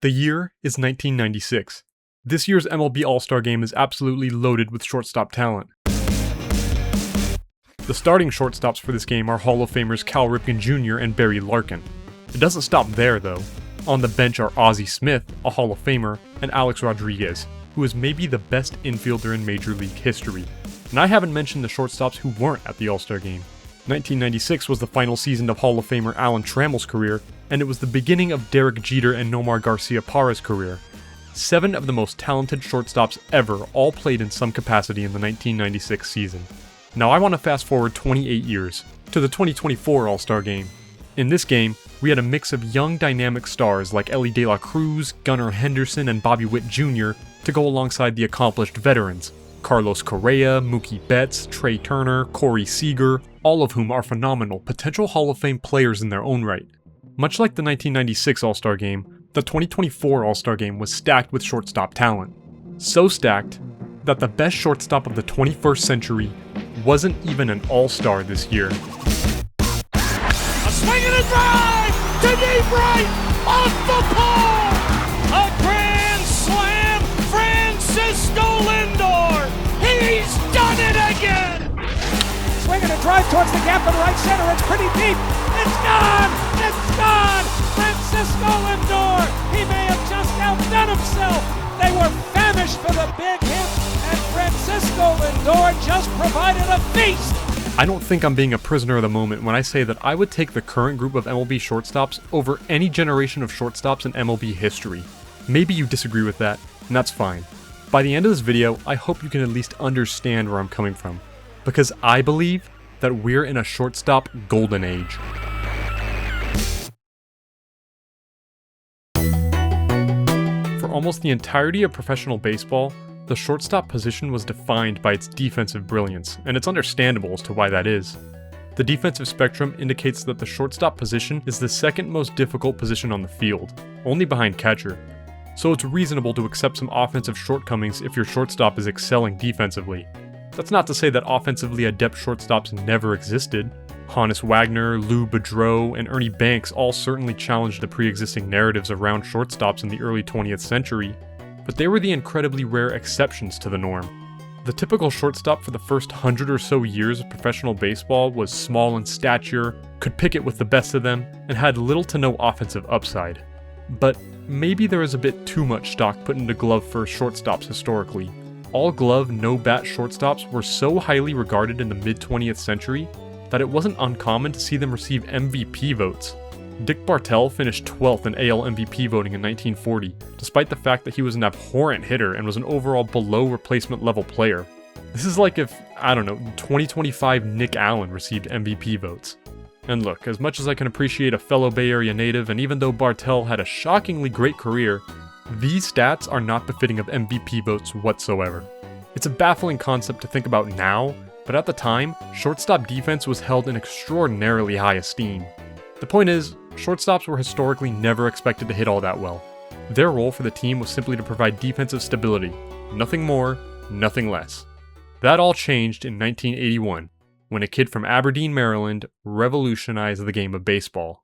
The year is 1996. This year's MLB All-Star Game is absolutely loaded with shortstop talent. The starting shortstops for this game are Hall of Famers Cal Ripken Jr. and Barry Larkin. It doesn't stop there though. On the bench are Ozzie Smith, a Hall of Famer, and Alex Rodriguez, who is maybe the best infielder in Major League history. And I haven't mentioned the shortstops who weren't at the All-Star Game. 1996 was the final season of Hall of Famer Alan Trammell's career, and it was the beginning of Derek Jeter and Nomar Garcia Parra's career. 7 of the most talented shortstops ever all played in some capacity in the 1996 season. Now I want to fast forward 28 years, to the 2024 All-Star Game. In this game, we had a mix of young dynamic stars like Ellie De La Cruz, Gunnar Henderson, and Bobby Witt Jr. to go alongside the accomplished veterans, Carlos Correa, Mookie Betts, Trey Turner, Corey Seager, all of whom are phenomenal potential Hall of Fame players in their own right. Much like the 1996 All-Star Game, the 2024 All-Star Game was stacked with shortstop talent. So stacked that the best shortstop of the 21st century wasn't even an All-Star this year. A swing and a drive to deep right, off the pole! A grand slam, Francisco Lindor! He's done it again! Swing and a drive towards the gap in right center, it's pretty deep, it's gone! It's gone! Francisco Lindor! He may have just outdone himself! They were famished for the big hit, and Francisco Lindor just provided a feast! I don't think I'm being a prisoner of the moment when I say that I would take the current group of MLB shortstops over any generation of shortstops in MLB history. Maybe you disagree with that, and that's fine. By the end of this video, I hope you can at least understand where I'm coming from, because I believe that we're in a shortstop golden age. For almost the entirety of professional baseball, the shortstop position was defined by its defensive brilliance, and it's understandable as to why that is. The defensive spectrum indicates that the shortstop position is the second most difficult position on the field, only behind catcher. So it's reasonable to accept some offensive shortcomings if your shortstop is excelling defensively. That's not to say that offensively adept shortstops never existed. Honus Wagner, Lou Boudreau, and Ernie Banks all certainly challenged the pre-existing narratives around shortstops in the early 20th century, but they were the incredibly rare exceptions to the norm. The typical shortstop for the first 100 or so years of professional baseball was small in stature, could pick it with the best of them, and had little to no offensive upside. But maybe there is a bit too much stock put into glove-first shortstops historically. All-glove, no-bat shortstops were so highly regarded in the mid-20th century that it wasn't uncommon to see them receive MVP votes. Dick Bartell finished 12th in AL MVP voting in 1940, despite the fact that he was an abhorrent hitter and was an overall below replacement level player. This is like if, 2025 Nick Allen received MVP votes. And look, as much as I can appreciate a fellow Bay Area native, and even though Bartell had a shockingly great career, these stats are not befitting of MVP votes whatsoever. It's a baffling concept to think about now, but at the time, shortstop defense was held in extraordinarily high esteem. The point is, shortstops were historically never expected to hit all that well. Their role for the team was simply to provide defensive stability. Nothing more, nothing less. That all changed in 1981, when a kid from Aberdeen, Maryland, revolutionized the game of baseball.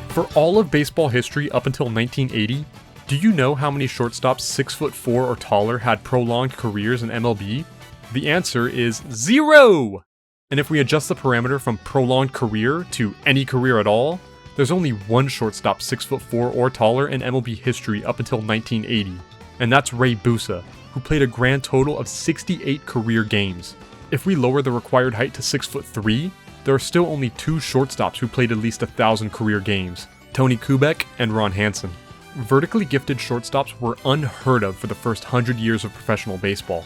For all of baseball history up until 1980, do you know how many shortstops 6'4" or taller had prolonged careers in MLB? The answer is 0! And if we adjust the parameter from prolonged career to any career at all, there's only one shortstop 6'4" or taller in MLB history up until 1980, and that's Ray Busa, who played a grand total of 68 career games. If we lower the required height to 6'3", there are still only 2 shortstops who played at least 1,000 career games, Tony Kubek and Ron Hansen. Vertically gifted shortstops were unheard of for the first 100 years of professional baseball.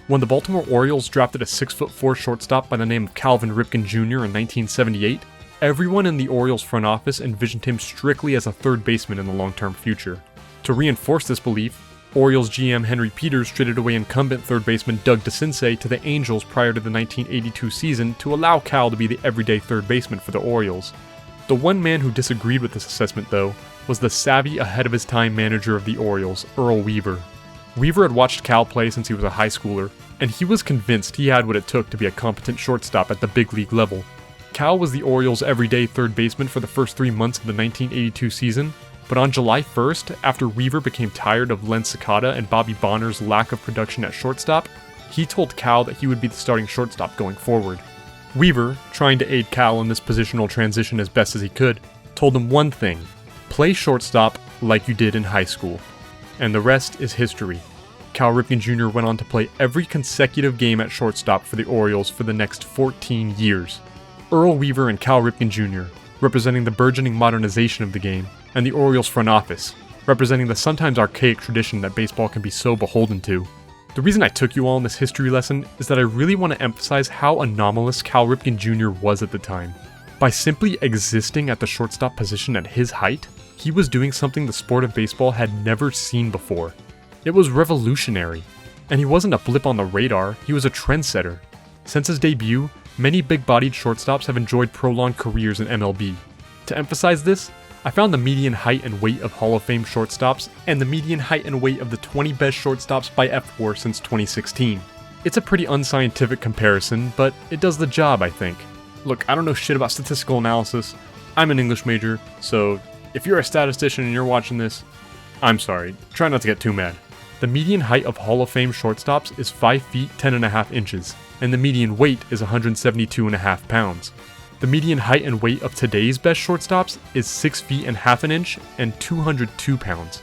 When the Baltimore Orioles drafted a 6'4" shortstop by the name of Calvin Ripken Jr. in 1978, everyone in the Orioles front office envisioned him strictly as a third baseman in the long-term future. To reinforce this belief, Orioles GM Henry Peters traded away incumbent third baseman Doug DeCinces to the Angels prior to the 1982 season to allow Cal to be the everyday third baseman for the Orioles. The one man who disagreed with this assessment, though, was the savvy ahead-of-his-time manager of the Orioles, Earl Weaver. Weaver had watched Cal play since he was a high schooler, and he was convinced he had what it took to be a competent shortstop at the big league level. Cal was the Orioles' everyday third baseman for the first 3 months of the 1982 season, but on July 1st, after Weaver became tired of Len Cicada and Bobby Bonner's lack of production at shortstop, he told Cal that he would be the starting shortstop going forward. Weaver, trying to aid Cal in this positional transition as best as he could, told him one thing: play shortstop like you did in high school. And the rest is history. Cal Ripken Jr. went on to play every consecutive game at shortstop for the Orioles for the next 14 years. Earl Weaver and Cal Ripken Jr., representing the burgeoning modernization of the game, and the Orioles front office, representing the sometimes archaic tradition that baseball can be so beholden to. The reason I took you all on this history lesson is that I really want to emphasize how anomalous Cal Ripken Jr. was at the time. By simply existing at the shortstop position at his height, he was doing something the sport of baseball had never seen before. It was revolutionary. And he wasn't a blip on the radar, he was a trendsetter. Since his debut, many big-bodied shortstops have enjoyed prolonged careers in MLB. To emphasize this, I found the median height and weight of Hall of Fame shortstops and the median height and weight of the 20 best shortstops by F4 since 2016. It's a pretty unscientific comparison, but it does the job, I think. Look, I don't know shit about statistical analysis. I'm an English major, so if you're a statistician and you're watching this, I'm sorry, try not to get too mad. The median height of Hall of Fame shortstops is 5 feet 10.5 inches, and the median weight is 172.5 pounds. The median height and weight of today's best shortstops is 6 feet and half an inch and 202 pounds.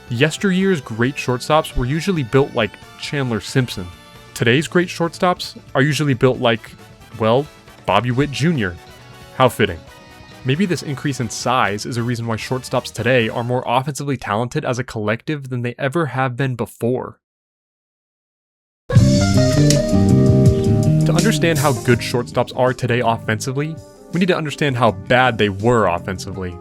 Yesteryear's great shortstops were usually built like Chandler Simpson. Today's great shortstops are usually built like, well, Bobby Witt Jr. How fitting. Maybe this increase in size is a reason why shortstops today are more offensively talented as a collective than they ever have been before. To understand how good shortstops are today offensively, we need to understand how bad they were offensively.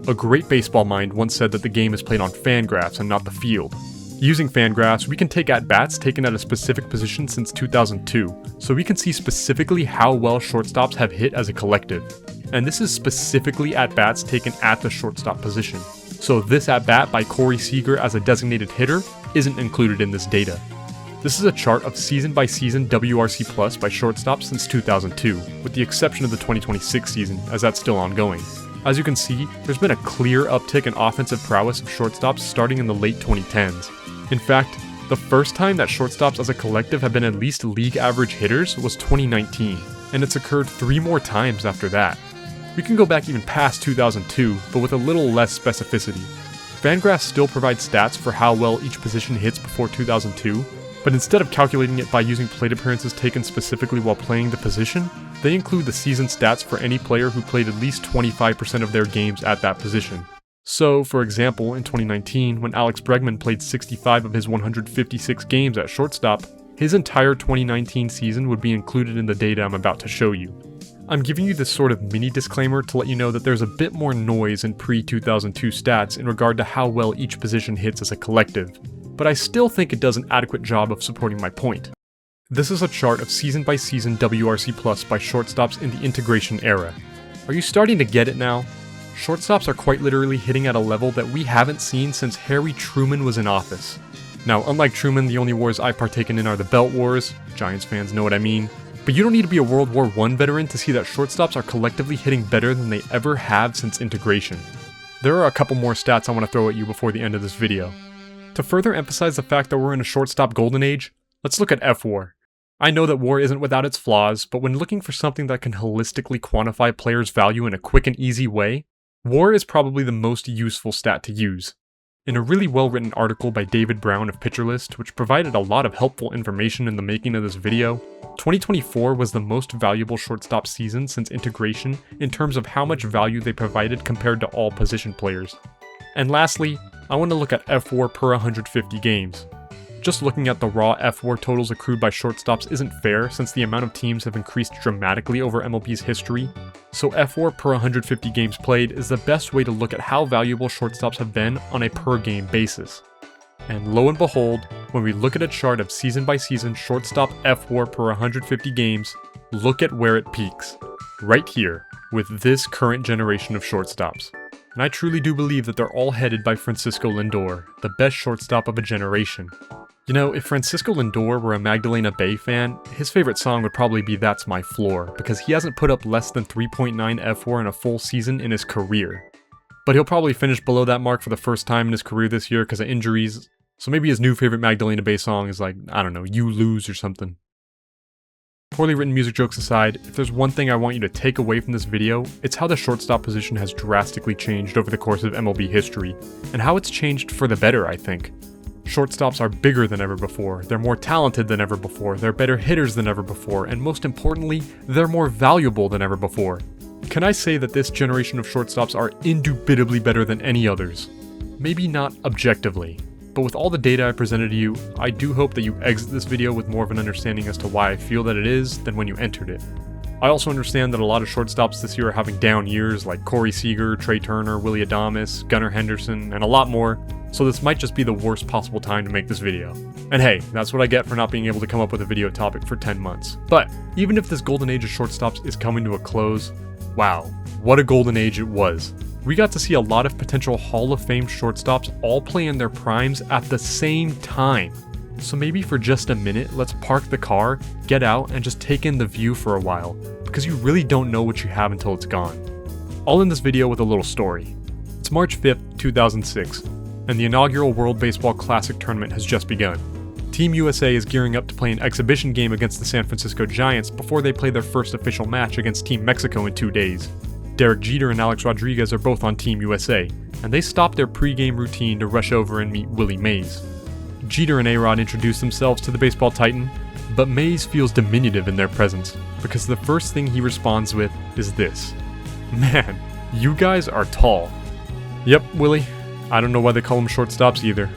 A great baseball mind once said that the game is played on Fangraphs and not the field. Using Fangraphs, we can take at-bats taken at a specific position since 2002, so we can see specifically how well shortstops have hit as a collective. And this is specifically at-bats taken at the shortstop position. So this at-bat by Corey Seager as a designated hitter isn't included in this data. This is a chart of season-by-season WRC Plus by shortstops since 2002, with the exception of the 2026 season, as that's still ongoing. As you can see, there's been a clear uptick in offensive prowess of shortstops starting in the late 2010s. In fact, the first time that shortstops as a collective have been at least league average hitters was 2019, and it's occurred 3 more times after that. We can go back even past 2002, but with a little less specificity. Fangraphs still provides stats for how well each position hits before 2002, but instead of calculating it by using plate appearances taken specifically while playing the position, they include the season stats for any player who played at least 25% of their games at that position. So, for example, in 2019, when Alex Bregman played 65 of his 156 games at shortstop, his entire 2019 season would be included in the data I'm about to show you. I'm giving you this sort of mini disclaimer to let you know that there's a bit more noise in pre-2002 stats in regard to how well each position hits as a collective, but I still think it does an adequate job of supporting my point. This is a chart of season-by-season WRC Plus by shortstops in the integration era. Are you starting to get it now? Shortstops are quite literally hitting at a level that we haven't seen since Harry Truman was in office. Now, unlike Truman, the only wars I've partaken in are the Belt Wars. Giants fans know what I mean. But you don't need to be a World War I veteran to see that shortstops are collectively hitting better than they ever have since integration. There are a couple more stats I want to throw at you before the end of this video. To further emphasize the fact that we're in a shortstop golden age, let's look at F-WAR. I know that WAR isn't without its flaws, but when looking for something that can holistically quantify players' value in a quick and easy way, WAR is probably the most useful stat to use. In a really well-written article by David Brown of PitcherList, which provided a lot of helpful information in the making of this video, 2024 was the most valuable shortstop season since integration in terms of how much value they provided compared to all position players. And lastly, I want to look at F-WAR per 150 games. Just looking at the raw F-WAR totals accrued by shortstops isn't fair since the amount of teams have increased dramatically over MLB's history, so F-WAR per 150 games played is the best way to look at how valuable shortstops have been on a per game basis. And lo and behold, when we look at a chart of season-by-season shortstop F-WAR per 150 games, look at where it peaks. Right here, with this current generation of shortstops. And I truly do believe that they're all headed by Francisco Lindor, the best shortstop of a generation. You know, if Francisco Lindor were a Magdalena Bay fan, his favorite song would probably be That's My Floor, because he hasn't put up less than 3.9 F4 in a full season in his career. But he'll probably finish below that mark for the first time in his career this year because of injuries, so maybe his new favorite Magdalena Bay song is like, I don't know, You Lose or something. Poorly written music jokes aside, if there's one thing I want you to take away from this video, it's how the shortstop position has drastically changed over the course of MLB history, and how it's changed for the better, I think. Shortstops are bigger than ever before, they're more talented than ever before, they're better hitters than ever before, and most importantly, they're more valuable than ever before. Can I say that this generation of shortstops are indubitably better than any others? Maybe not objectively, but with all the data I presented to you, I do hope that you exit this video with more of an understanding as to why I feel that it is than when you entered it. I also understand that a lot of shortstops this year are having down years like Corey Seager, Trey Turner, Willie Adames, Gunnar Henderson, and a lot more, so this might just be the worst possible time to make this video. And hey, that's what I get for not being able to come up with a video topic for 10 months. But even if this golden age of shortstops is coming to a close, wow, what a golden age it was. We got to see a lot of potential Hall of Fame shortstops all play in their primes at the same time. So maybe for just a minute, let's park the car, get out, and just take in the view for a while, because you really don't know what you have until it's gone. I'll end this video with a little story. It's March 5th, 2006, and the inaugural World Baseball Classic tournament has just begun. Team USA is gearing up to play an exhibition game against the San Francisco Giants before they play their first official match against Team Mexico in 2 days. Derek Jeter and Alex Rodriguez are both on Team USA, and they stop their pre-game routine to rush over and meet Willie Mays. Jeter and A-Rod introduce themselves to the baseball titan, but Mays feels diminutive in their presence, because the first thing he responds with is this: "Man, you guys are tall." Yep, Willie. I don't know why they call them shortstops either.